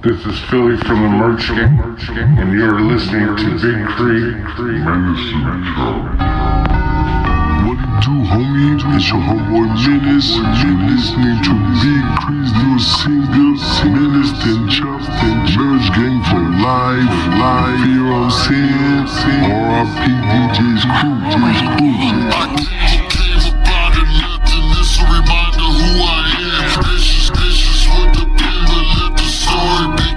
This is Philly from the Merch Gang, and you're listening to Big Kree, menaced. What it do, homie? It's your homeboy Menace. You're listening to Big Kree's new single, Menaced and Chopped and Merch Gang for life. You know what I'm saying? R.I.P. DJ's crew. I came about and nothing. This a reminder who I am. Vicious with the pen, but let the story begin.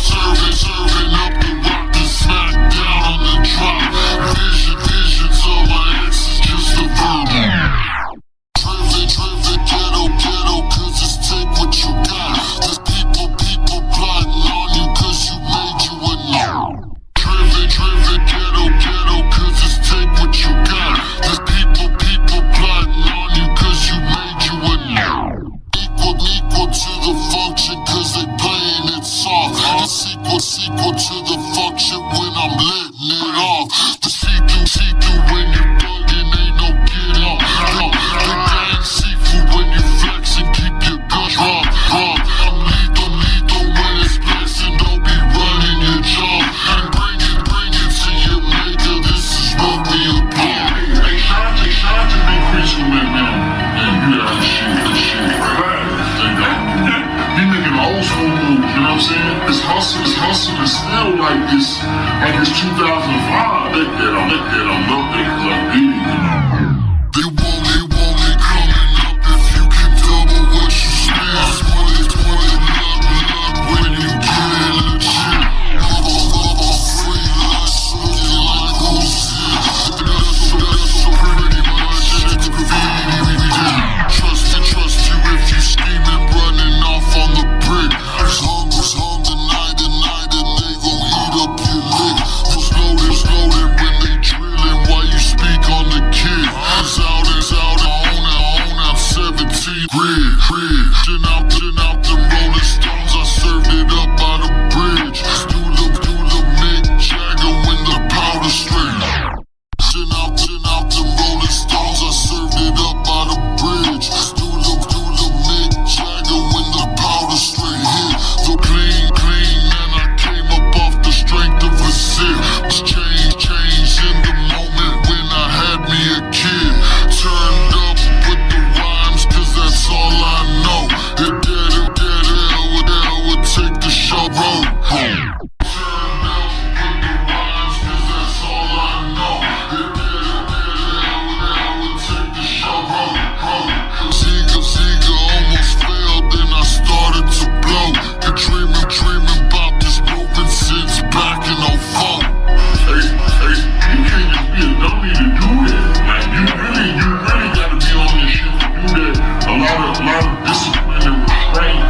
Serving up the rock and smack down on the drop. Visions of my exes, just a verb. Driven, ghetto, cause it's take what you got. There's people plotting on you cause you made you a no. Driven, ghetto, cause it's take what you got. There's people plotting on you cause you made you a no. Equal to the function cause they playing it soft. The sequel to the function when I'm letting it off. The see-through when you're bugging, ain't no getting off. The gang seafood when you flex and keep your guns raw. I'm lethal when it's flexing, don't be running your jaw. And bring it to your maker, this is what we applaud. Hey, shout out to Big Kree, man. You got the shit. He making old school moves, you know what I'm saying? His hustle is still like it's 2005. That I'm up there cause I'm beating you. They want it coming up if you can double what you spend. 20 luck when you get it legit. I'm free like something like who's this? That's so pretty much it's graffiti. Trust you if you scheming, running off on the brick. It's hung tonight and they gon' eat up your lick. It's loaded when they drillin' while you speak on the kid. It's out, on out 17 grid. Gin out the Rolling Stones, I served it up by the bridge. Do the Mick Jagger when the powder straight. Gin out the Rolling Stones, I served it up by the bridge. Do the Mick Jagger when the powder straight hit. So clean, man, I came up off the strength of a sip. Change in the moment when I had me a kid. Turned up with the rhymes, cause that's all I know. It dead would take the show road. Turned up with the rhymes, cause that's all I know. It dead would take the show road. Seeger almost failed, then I started to blow. Been dreaming about this movement since back in 04. Hey, you can't just be a dummy to do that. Like you really gotta be on this shit to do that. A lot of discipline and restraint.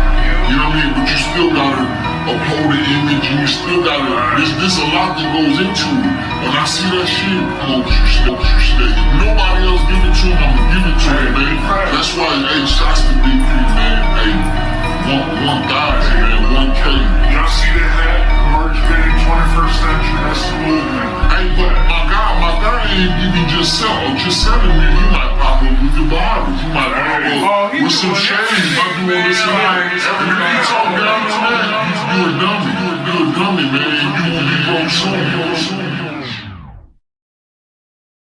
You know what I mean? But you still gotta uphold the image, and you still gotta. There's a lot that goes into it. When I see that shit, you stay. If nobody else give it to him, I'ma give it to him, man. That's why, hey, shots to Big Kree, man. Hey, 1,000, man, 1K. Y'all see that hat? Merch Gang, 21st century, that's the movement. Hey, but my guy ain't even just selling me. He might pop up with the bottles. He might pop up with some shades by doing this and that. If you talk down to that, you a dummy. You a dummy, man. You will be broke soon.